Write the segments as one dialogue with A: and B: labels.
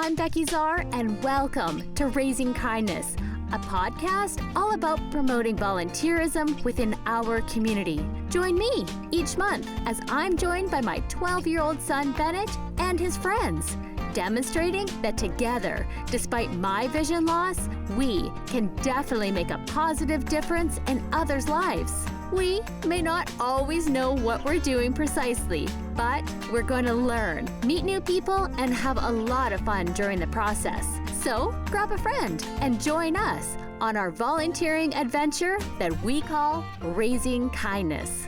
A: I'm Becki Zerr, and welcome to Raising Kindness, a podcast all about promoting volunteerism within our community. Join me each month as I'm joined by my 12-year-old son, Bennett, and his friends, demonstrating that together, despite my vision loss, we can definitely make a positive difference in others' lives. We may not always know what we're doing precisely, but we're going to learn, meet new people, and have a lot of fun during the process. So grab a friend and join us on our volunteering adventure that we call Raising Kindness.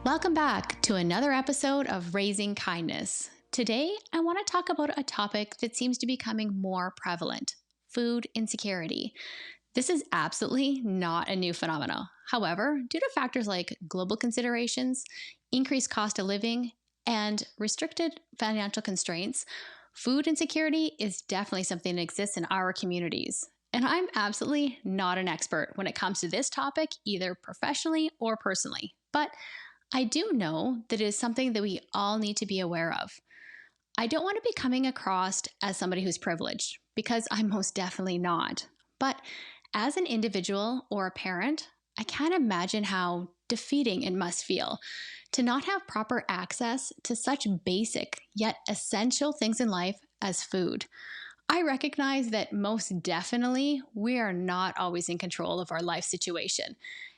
B: Welcome back to another episode of Raising Kindness. Today, I want to talk about a topic that seems to be becoming more prevalent: food insecurity. This is absolutely not a new phenomenon. However, due to factors like global considerations, increased cost of living, and restricted financial constraints, food insecurity is definitely something that exists in our communities. And I'm absolutely not an expert when it comes to this topic, either professionally or personally. But I do know that it is something that we all need to be aware of. I don't want to be coming across as somebody who's privileged, because I'm most definitely not. But as an individual or a parent, I can't imagine how defeating it must feel to not have proper access to such basic yet essential things in life as food. I recognize that most definitely we are not always in control of our life situation.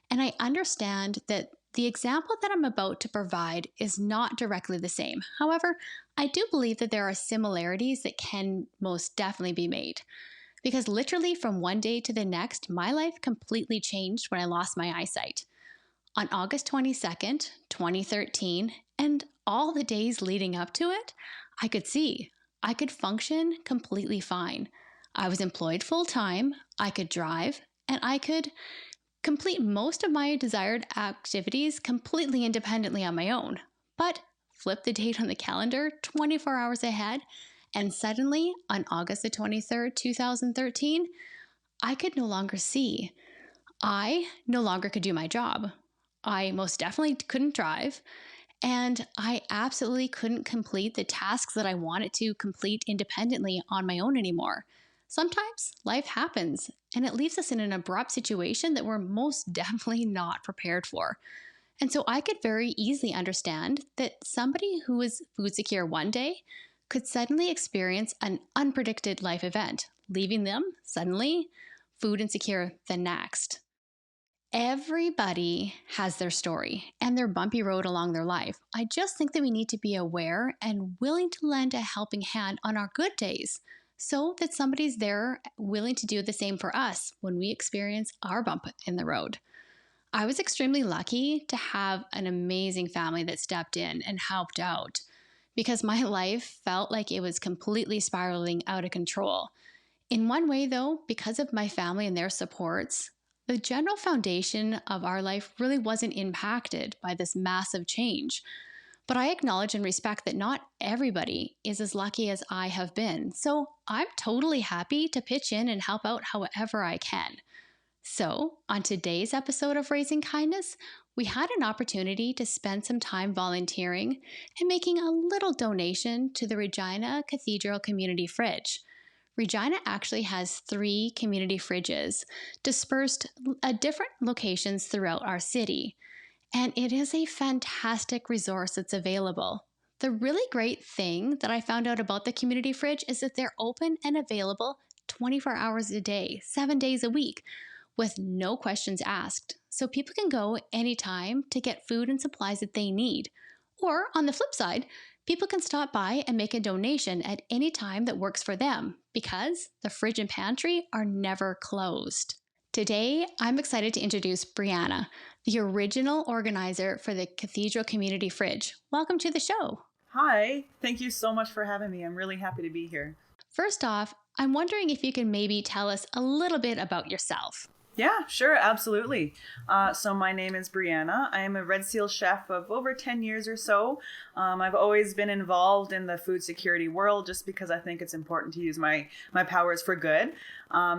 B: And I understand that the example that I'm about to provide is not directly the same. However, I do believe that there are similarities that can most definitely be made. Because literally from one day to the next, my life completely changed when I lost my eyesight. On August 22nd, 2013, and all the days leading up to it, I could see. I could function completely fine. I was employed full-time, I could drive, and I could complete most of my desired activities completely independently on my own. But flip the date on the calendar 24 hours ahead, and suddenly, on August the 23rd, 2013, I could no longer see. I no longer could do my job. I most definitely couldn't drive, and I absolutely couldn't complete the tasks that I wanted to complete independently on my own anymore. Sometimes life happens, and it leaves us in an abrupt situation that we're most definitely not prepared for. And so I could very easily understand that somebody who was food secure one day could suddenly experience an unpredicted life event, leaving them suddenly food insecure the next. Everybody has their story and their bumpy road along their life. I just think that we need to be aware and willing to lend a helping hand on our good days so that somebody's there willing to do the same for us when we experience our bump in the road. I was extremely lucky to have an amazing family that stepped in and helped out, because my life felt like it was completely spiraling out of control. In one way, though, because of my family and their supports, the general foundation of our life really wasn't impacted by this massive change. But I acknowledge and respect that not everybody is as lucky as I have been. So I'm totally happy to pitch in and help out however I can. So, on today's episode of Raising Kindness, we had an opportunity to spend some time volunteering and making a little donation to the Regina Cathedral Community Fridge. Regina actually has 3 community fridges dispersed at different locations throughout our city, and it is a fantastic resource that's available. The really great thing that I found out about the community fridge is that they're open and available 24 hours a day, 7 days a week, with no questions asked. So people can go anytime to get food and supplies that they need. Or on the flip side, people can stop by and make a donation at any time that works for them, because the fridge and pantry are never closed. Today, I'm excited to introduce Briana, the original organizer for the Cathedral Community Fridge. Welcome to the show.
C: Hi, thank you so much for having me. I'm really happy to be here.
B: First off, I'm wondering if you can maybe tell us a little bit about yourself.
C: Yeah, sure, absolutely. So my name is Briana. I am a Red Seal chef of over 10 years or so. I've always been involved in the food security world just because I think it's important to use my powers for good.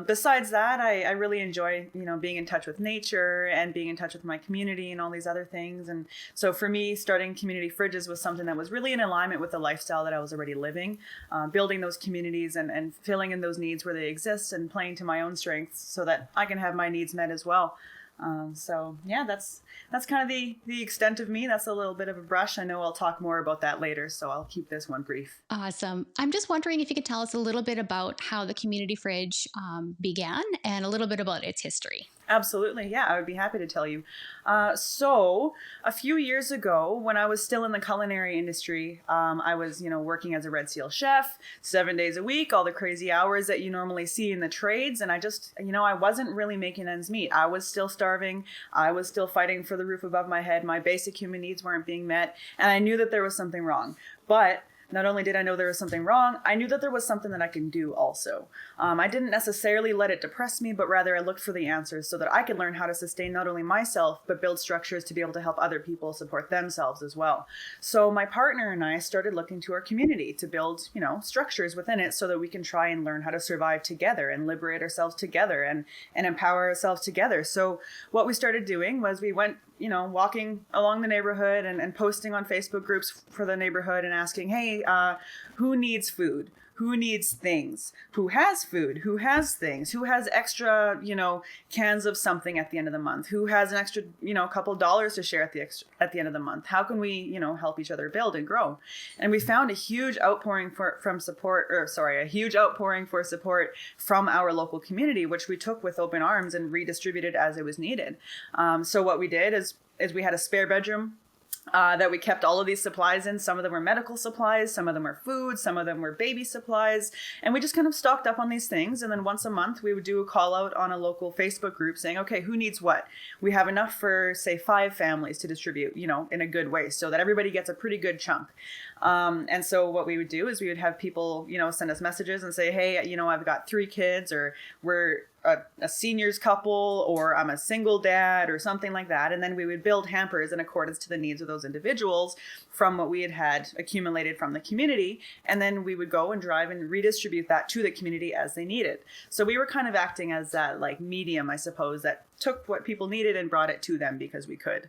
C: Besides that, I really enjoy, being in touch with nature and being in touch with my community and all these other things. And so for me, starting community fridges was something that was really in alignment with the lifestyle that I was already living, building those communities and filling in those needs where they exist and playing to my own strengths so that I can have my needs met as well. So yeah, that's kind of the extent of me. That's a little bit of a brush. I know I'll talk more about that later, so I'll keep this one brief.
B: Awesome. I'm just wondering if you could tell us a little bit about how the community fridge began and a little bit about its history.
C: Absolutely. Yeah, I would be happy to tell you. So a few years ago, when I was still in the culinary industry, I was, working as a Red Seal chef, 7 days a week, all the crazy hours that you normally see in the trades. And I just, I wasn't really making ends meet. I was still starving. I was still fighting for the roof above my head. My basic human needs weren't being met. And I knew that there was something wrong. But not only did I know there was something wrong, I knew that there was something that I can do also. I didn't necessarily let it depress me, but rather I looked for the answers so that I could learn how to sustain not only myself, but build structures to be able to help other people support themselves as well. So my partner and I started looking to our community to build, structures within it so that we can try and learn how to survive together and liberate ourselves together and empower ourselves together. So what we started doing was we went walking along the neighborhood and posting on Facebook groups for the neighborhood and asking, hey, who needs food? Who needs things? Who has food? Who has things? Who has extra, cans of something at the end of the month? Who has an extra, couple dollars to share at the end of the month? How can we, help each other build and grow? And we found a huge outpouring for support from our local community, which we took with open arms and redistributed as it was needed. So what we did is we had a spare bedroom that we kept all of these supplies in. Some of them were medical supplies, some of them were food, some of them were baby supplies. And we just kind of stocked up on these things. And then once a month, we would do a call out on a local Facebook group saying, okay, who needs what? We have enough for, say, 5 families to distribute, in a good way so that everybody gets a pretty good chunk. And so what we would do is we would have people, send us messages and say, hey, I've got 3 kids, or we're a seniors couple, or I'm a single dad, or something like that. And then we would build hampers in accordance to the needs of those individuals from what we had accumulated from the community. And then we would go and drive and redistribute that to the community as they needed. So we were kind of acting as that medium, I suppose, that took what people needed and brought it to them because we could.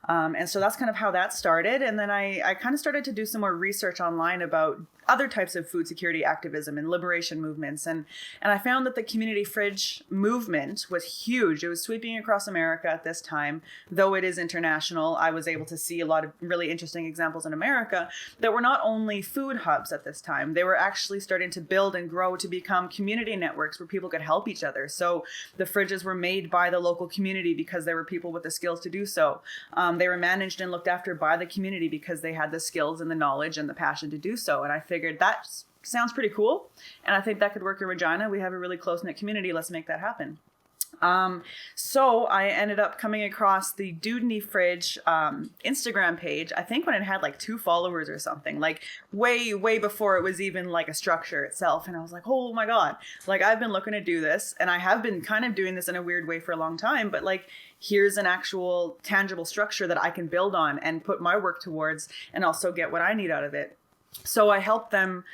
C: And so that's kind of how that started. And then I kind of started to do some more research online about other types of food security activism and liberation movements. And I found that the community fridge movement was huge. It was sweeping across America at this time. Though it is international, I was able to see a lot of really interesting examples in America that were not only food hubs at this time. They were actually starting to build and grow to become community networks where people could help each other. So the fridges were made by the local community because there were people with the skills to do so. They were managed and looked after by the community because they had the skills and the knowledge and the passion to do so. And I figured that sounds pretty cool. And I think that could work in Regina. We have a really close-knit community. Let's make that happen. So I ended up coming across the Dudney Fridge Instagram page, I think when it had 2 followers or something, way before it was even a structure itself. And I was like, oh my God, I've been looking to do this, and I have been kind of doing this in a weird way for a long time, but here's an actual tangible structure that I can build on and put my work towards and also get what I need out of it. So I helped them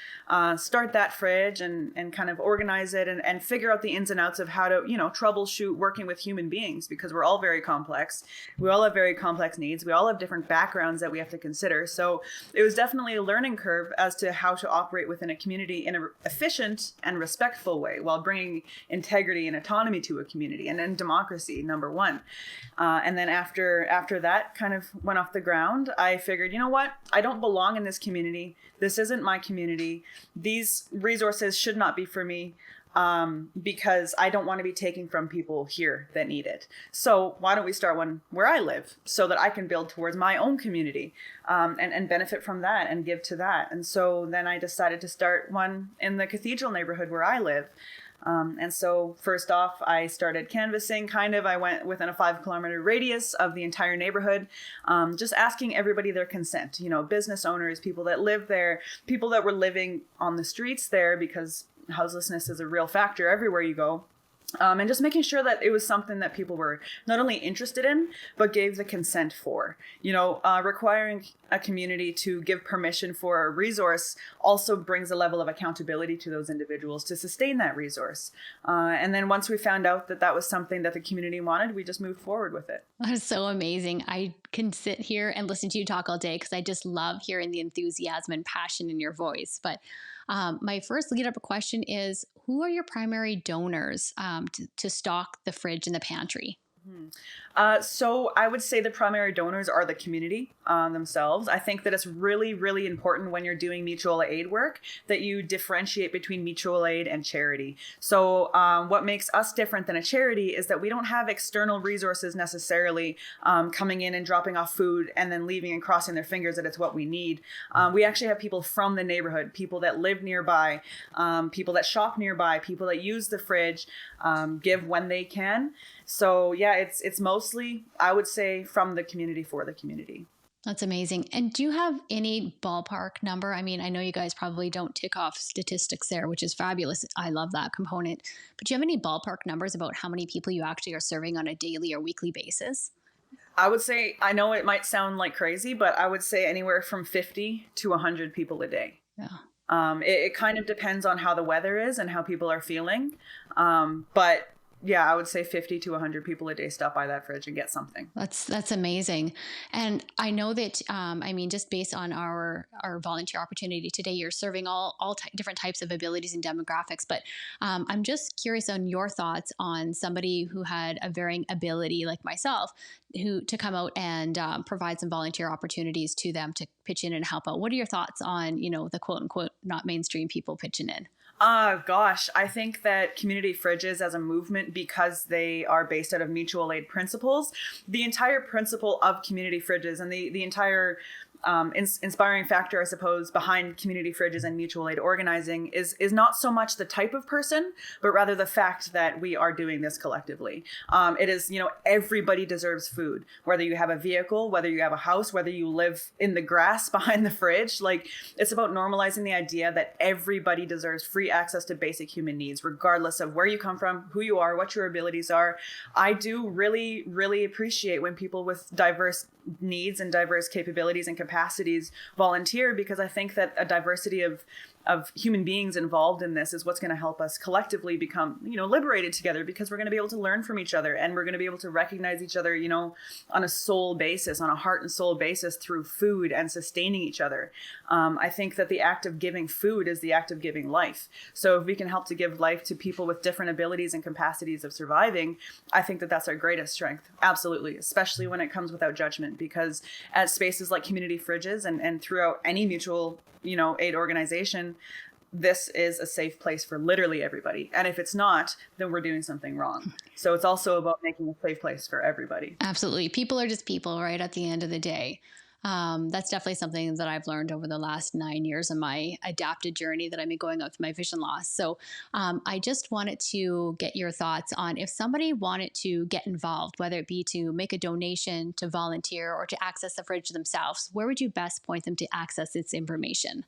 C: start that fridge and kind of organize it and figure out the ins and outs of how to, troubleshoot working with human beings, because we're all very complex. We all have very complex needs. We all have different backgrounds that we have to consider. So it was definitely a learning curve as to how to operate within a community in an efficient and respectful way while bringing integrity and autonomy to a community and democracy, number one. And then after that kind of went off the ground, I figured, you know what? I don't belong in this community. This isn't my community. These resources should not be for me because I don't want to be taking from people here that need it. So why don't we start one where I live so that I can build towards my own community and benefit from that and give to that. And so then I decided to start one in the Cathedral neighborhood where I live. And so first off, I started canvassing I went within a 5-kilometer radius of the entire neighborhood, just asking everybody their consent, business owners, people that live there, people that were living on the streets there because houselessness is a real factor everywhere you go. And just making sure that it was something that people were not only interested in, but gave the consent for. Requiring a community to give permission for a resource also brings a level of accountability to those individuals to sustain that resource. And then once we found out that that was something that the community wanted, we just moved forward with it.
B: That's so amazing. I can sit here and listen to you talk all day because I just love hearing the enthusiasm and passion in your voice. But my first lead up question is, who are your primary donors to stock the fridge and the pantry?
C: So I would say the primary donors are the community themselves. I think that it's really, really important when you're doing mutual aid work that you differentiate between mutual aid and charity. So what makes us different than a charity is that we don't have external resources necessarily coming in and dropping off food and then leaving and crossing their fingers that it's what we need. We actually have people from the neighborhood, people that live nearby, people that shop nearby, people that use the fridge, give when they can. So yeah, it's mostly, I would say, from the community for the community.
B: That's amazing. And do you have any ballpark number? I mean, I know you guys probably don't tick off statistics there, which is fabulous. I love that component. But do you have any ballpark numbers about how many people you actually are serving on a daily or weekly basis?
C: I would say, I know it might sound like crazy, but I would say anywhere from 50 to 100 people a day.
B: Yeah.
C: It kind of depends on how the weather is and how people are feeling. But yeah, I would say 50 to 100 people a day stop by that fridge and get something.
B: That's amazing. And I know that, just based on our volunteer opportunity today, you're serving all different types of abilities and demographics. But I'm just curious on your thoughts on somebody who had a varying ability like myself, to come out and provide some volunteer opportunities to them to pitch in and help out. What are your thoughts on, the quote unquote, not mainstream people pitching in?
C: Gosh, I think that community fridges as a movement, because they are based out of mutual aid principles, the entire principle of community fridges and the entire inspiring factor, I suppose, behind community fridges and mutual aid organizing is not so much the type of person, but rather the fact that we are doing this collectively. It is, everybody deserves food, whether you have a vehicle, whether you have a house, whether you live in the grass behind the fridge. Like, it's about normalizing the idea that everybody deserves free access to basic human needs, regardless of where you come from, who you are, what your abilities are. I do really, really appreciate when people with diverse needs and diverse capabilities and capacities volunteer, because I think that a diversity of human beings involved in this is what's going to help us collectively become, liberated together, because we're going to be able to learn from each other and we're going to be able to recognize each other, on a soul basis, on a heart and soul basis through food and sustaining each other. I think that the act of giving food is the act of giving life. So if we can help to give life to people with different abilities and capacities of surviving, I think that that's our greatest strength. Absolutely. Especially when it comes without judgment, because at spaces like community fridges and throughout any mutual aid organization, this is a safe place for literally everybody. And if it's not, then we're doing something wrong. So it's also about making a safe place for everybody.
B: Absolutely. People are just people, right? At the end of the day. That's definitely something that I've learned over the last 9 years of my adapted journey that I've been going on with my vision loss. So I just wanted to get your thoughts on if somebody wanted to get involved, whether it be to make a donation, to volunteer, or to access the fridge themselves, where would you best point them to access its information?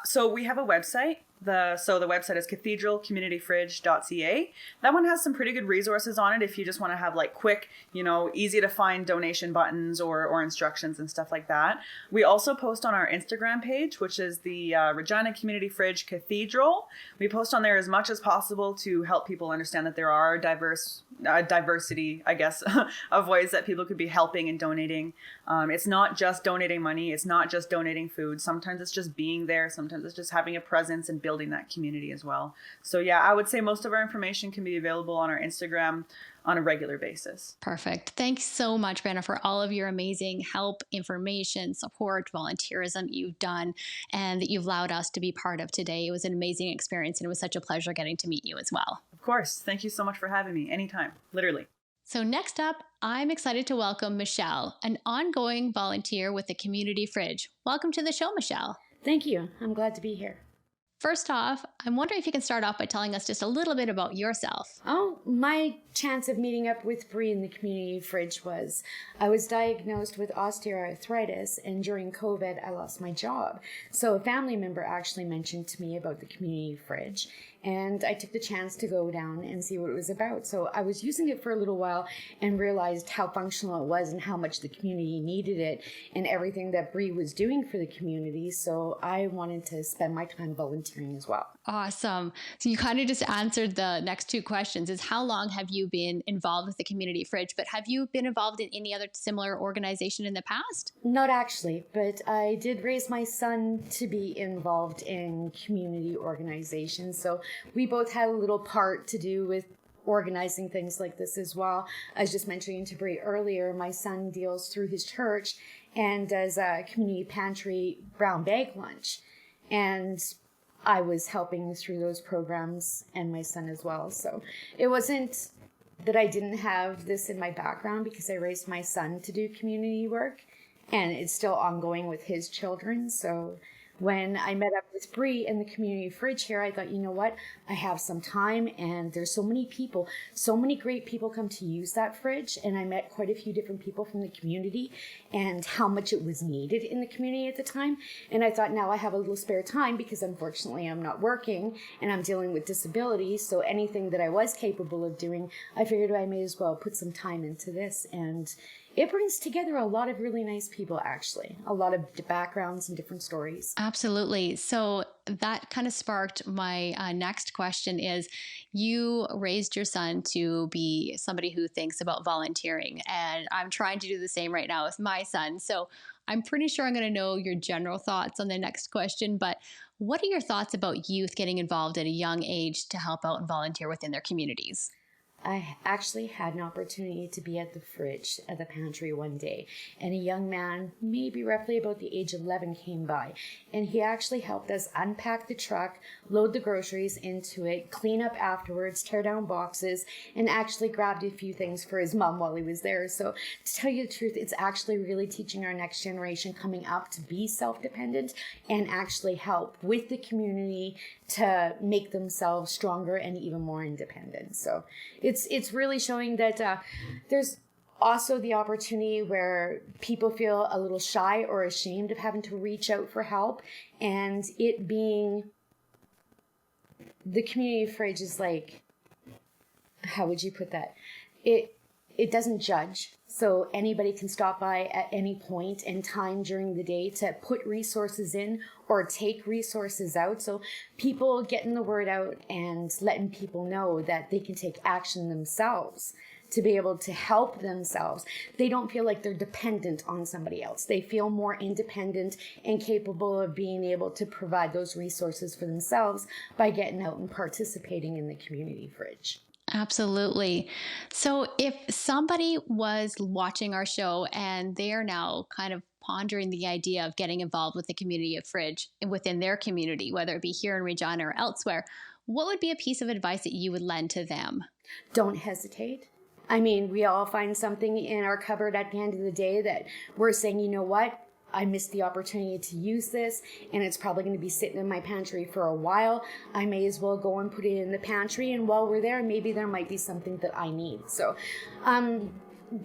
C: So we have a website. The website is cathedralcommunityfridge.ca. That one has some pretty good resources on it if you just want to have like quick, easy to find donation buttons or instructions and stuff like that. We also post on our Instagram page, which is the Regina Community Fridge Cathedral. We post on there as much as possible to help people understand that there are diversity, I guess, of ways that people could be helping and donating. It's not just donating money. It's not just donating food. Sometimes it's just being there. Sometimes it's just having a presence and building that community as well. So yeah, I would say most of our information can be available on our Instagram on a regular basis.
B: Perfect. Thanks so much, Briana, for all of your amazing help, information, support, volunteerism you've done, and that you've allowed us to be part of today. It was an amazing experience, and it was such a pleasure getting to meet you as well.
C: Of course. Thank you so much for having me. Anytime, literally.
B: So next up, I'm excited to welcome Michelle, an ongoing volunteer with the Community Fridge. Welcome to the show, Michelle.
D: Thank you. I'm glad to be here.
B: First off, I'm wondering if you can start off by telling us just a little bit about yourself.
D: Oh, my chance of meeting up with Bree in the community fridge was I was diagnosed with osteoarthritis, and during COVID, I lost my job. So a family member actually mentioned to me about the community fridge, and I took the chance to go down and see what it was about. So I was using it for a little while and realized how functional it was and how much the community needed it and everything that Bree was doing for the community. So I wanted to spend my time volunteering as well.
B: Awesome. So you kind of just answered the next two questions is how long have you been involved with the community fridge, but have you been involved in any other similar organization in the past?
D: Not actually, but I did raise my son to be involved in community organizations. So we both had a little part to do with organizing things like this as well. I was just mentioning to Bree earlier, my son deals through his church and does a community pantry brown bag lunch. And I was helping through those programs and my son as well. So it wasn't that I didn't have this in my background because I raised my son to do community work, and it's still ongoing with his children. So when I met up with Bree in the community fridge here, I thought, you know what? I have some time, and there's so many people, so many great people come to use that fridge. And I met quite a few different people from the community and how much it was needed in the community at the time. And I thought, now I have a little spare time because unfortunately I'm not working and I'm dealing with disabilities. So anything that I was capable of doing, I figured I may as well put some time into this. And it brings together a lot of really nice people, actually, a lot of backgrounds and different stories.
B: Absolutely. So that kind of sparked my next question is you raised your son to be somebody who thinks about volunteering, and I'm trying to do the same right now with my son. So I'm pretty sure I'm going to know your general thoughts on the next question, but what are your thoughts about youth getting involved at a young age to help out and volunteer within their communities?
D: I actually had an opportunity to be at the fridge at the pantry one day, and a young man, maybe roughly about the age of 11, came by, and he actually helped us unpack the truck, load the groceries into it, clean up afterwards, tear down boxes, and actually grabbed a few things for his mom while he was there. So to tell you the truth, it's actually really teaching our next generation coming up to be self-dependent and actually help with the community to make themselves stronger and even more independent. So it's really showing that there's also the opportunity where people feel a little shy or ashamed of having to reach out for help, and it being the community fridge is like, how would you put that? It doesn't judge. So anybody can stop by at any point in time during the day to put resources in or take resources out. So people getting the word out and letting people know that they can take action themselves to be able to help themselves. They don't feel like they're dependent on somebody else. They feel more independent and capable of being able to provide those resources for themselves by getting out and participating in the community fridge.
B: Absolutely. So if somebody was watching our show and they are now kind of pondering the idea of getting involved with the community of fridge within their community, whether it be here in Regina or elsewhere, what would be a piece of advice that you would lend to them?
D: Don't hesitate. I mean, we all find something in our cupboard at the end of the day that we're saying, you know what? I missed the opportunity to use this, and it's probably going to be sitting in my pantry for a while. I may as well go and put it in the pantry, and while we're there, maybe there might be something that I need. So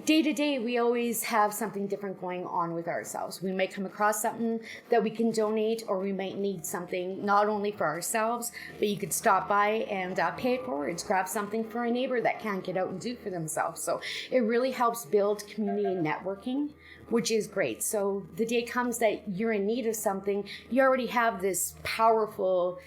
D: day to day, we always have something different going on with ourselves. We might come across something that we can donate, or we might need something not only for ourselves, but you could stop by and pay it forwards, grab something for a neighbor that can't get out and do for themselves. So it really helps build community networking, which is great. So the day comes that you're in need of something, you already have this powerful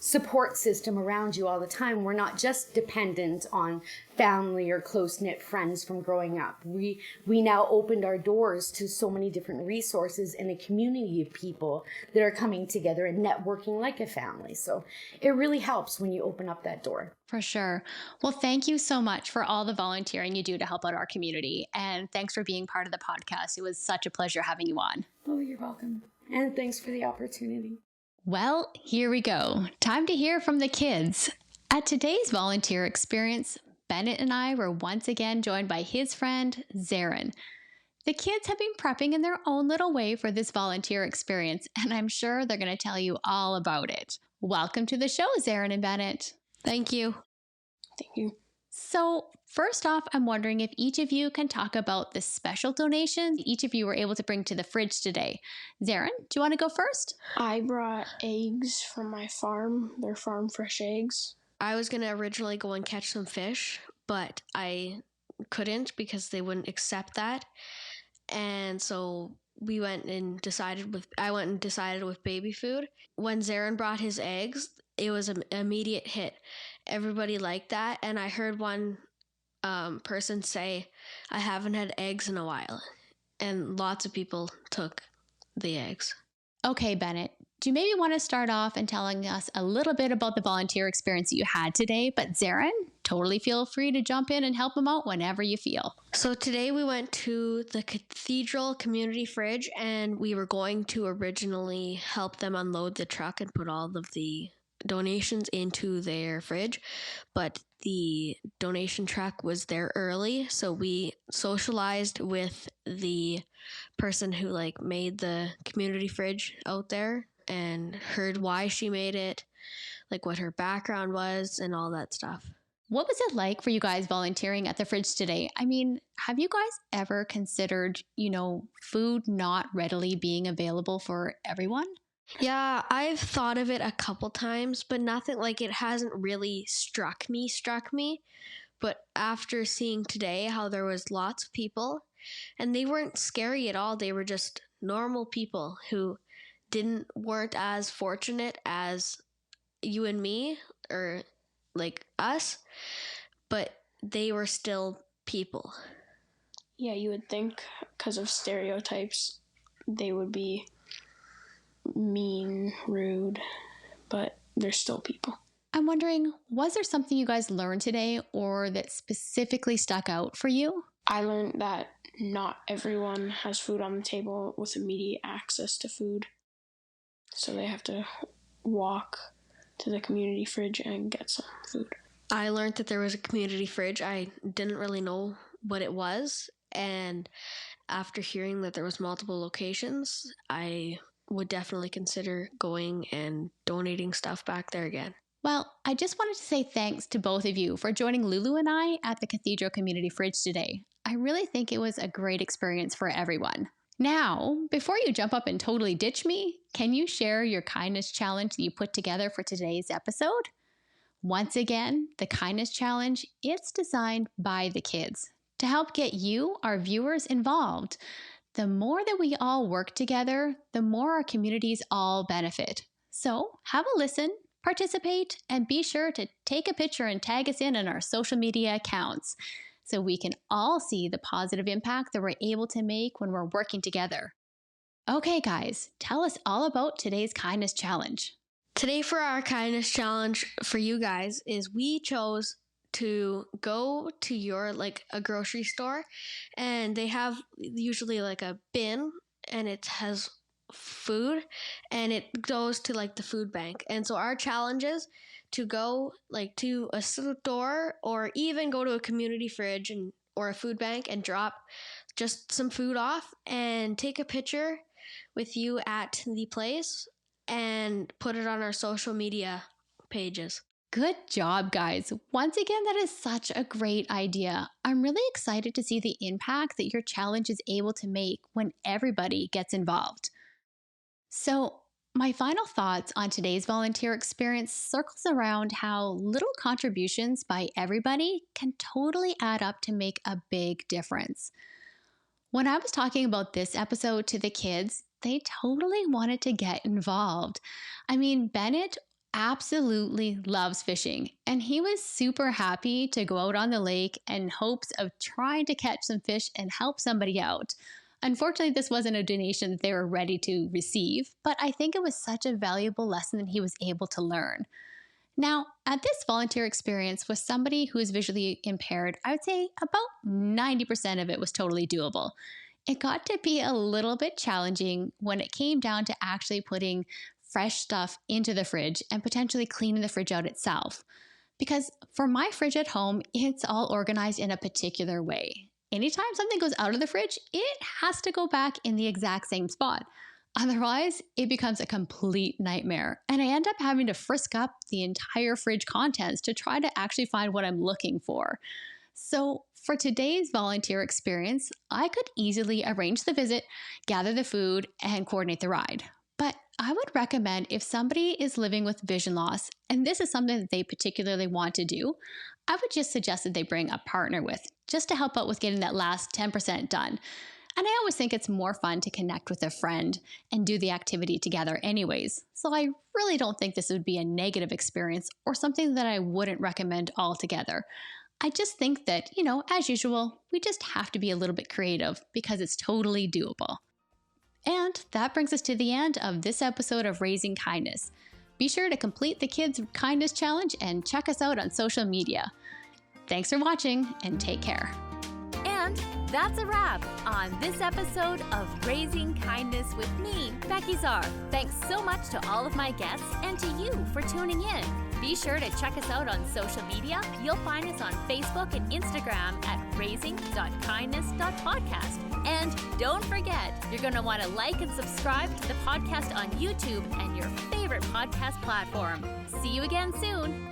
D: support system around you all the time. We're not just dependent on family or close-knit friends from growing up. We now opened our doors to so many different resources and a community of people that are coming together and networking like a family. So it really helps when you open up that door.
B: For sure. Well, thank you so much for all the volunteering you do to help out our community. And thanks for being part of the podcast. It was such a pleasure having you on.
D: Oh, you're welcome. And thanks for the opportunity.
B: Well, here we go. Time to hear from the kids. At today's volunteer experience, Bennett and I were once again joined by his friend, Zaron. The kids have been prepping in their own little way for this volunteer experience, and I'm sure they're going to tell you all about it. Welcome to the show, Zaron and Bennett.
E: Thank you.
F: Thank you.
B: So first off, I'm wondering if each of you can talk about the special donation each of you were able to bring to the fridge today. Zaron, do you want to go first?
F: I brought eggs from my farm. They're farm fresh eggs.
E: I was going to originally go and catch some fish, but I couldn't because they wouldn't accept that. And so I went and decided with baby food. When Zaron brought his eggs, it was an immediate hit. Everybody liked that. And I heard one person say, I haven't had eggs in a while. And lots of people took the eggs.
B: Okay, Bennett, do you maybe want to start off and telling us a little bit about the volunteer experience that you had today? But Zaron, totally feel free to jump in and help them out whenever you feel.
E: So today we went to the Cathedral Community Fridge, and we were going to originally help them unload the truck and put all of the donations into their fridge, but the donation truck was there early, so we socialized with the person who made the community fridge out there and heard why she made it, what her background was and all that stuff.
B: What was it like for you guys volunteering at the fridge today? I mean, have you guys ever considered, food not readily being available for everyone?
E: Yeah, I've thought of it a couple times, but nothing it hasn't really struck me. But after seeing today how there was lots of people, and they weren't scary at all, they were just normal people who weren't as fortunate as you and me or us, but they were still people.
F: Yeah, you would think because of stereotypes they would be mean, rude, but they're still people.
B: I'm wondering, was there something you guys learned today or that specifically stuck out for you?
F: I learned that not everyone has food on the table with immediate access to food. So they have to walk to the community fridge and get some food.
E: I learned that there was a community fridge. I didn't really know what it was. And after hearing that there was multiple locations, I would definitely consider going and donating stuff back there again.
B: Well, I just wanted to say thanks to both of you for joining Lulu and I at the Cathedral Community Fridge today. I really think it was a great experience for everyone. Now, before you jump up and totally ditch me, can you share your kindness challenge that you put together for today's episode? Once again, the kindness challenge, it's designed by the kids to help get you, our viewers, involved. The more that we all work together, the more our communities all benefit. So have a listen, participate, and be sure to take a picture and tag us in on our social media accounts so we can all see the positive impact that we're able to make when we're working together. Okay, guys, tell us all about today's kindness challenge.
E: Today for our kindness challenge for you guys is we chose to go to your a grocery store, and they have usually a bin and it has food and it goes to the food bank. And so our challenge is to go to a store or even go to a community fridge or a food bank and drop just some food off and take a picture with you at the place and put it on our social media pages.
B: Good job, guys. Once again, that is such a great idea. I'm really excited to see the impact that your challenge is able to make when everybody gets involved. So, my final thoughts on today's volunteer experience circles around how little contributions by everybody can totally add up to make a big difference. When I was talking about this episode to the kids, they totally wanted to get involved. I mean, Bennett absolutely loves fishing, and he was super happy to go out on the lake in hopes of trying to catch some fish and help somebody out. Unfortunately, this wasn't a donation that they were ready to receive, but I think it was such a valuable lesson that he was able to learn. Now, at this volunteer experience with somebody who is visually impaired, I would say about 90% of it was totally doable. It got to be a little bit challenging when it came down to actually putting fresh stuff into the fridge and potentially cleaning the fridge out itself. Because for my fridge at home, it's all organized in a particular way. Anytime something goes out of the fridge, it has to go back in the exact same spot. Otherwise, it becomes a complete nightmare, and I end up having to frisk up the entire fridge contents to try to actually find what I'm looking for. So, for today's volunteer experience, I could easily arrange the visit, gather the food, and coordinate the ride. But I would recommend if somebody is living with vision loss, and this is something that they particularly want to do, I would just suggest that they bring a partner with, just to help out with getting that last 10% done. And I always think it's more fun to connect with a friend and do the activity together anyways. So I really don't think this would be a negative experience or something that I wouldn't recommend altogether. I just think that, as usual, we just have to be a little bit creative because it's totally doable. And that brings us to the end of this episode of Raising Kindness. Be sure to complete the Kids Kindness Challenge and check us out on social media. Thanks for watching and take care.
A: And that's a wrap on this episode of Raising Kindness with me, Becki Zerr. Thanks so much to all of my guests and to you for tuning in. Be sure to check us out on social media. You'll find us on Facebook and Instagram at raising.kindness.podcast. And don't forget, you're going to want to like and subscribe to the podcast on YouTube and your favorite podcast platform. See you again soon.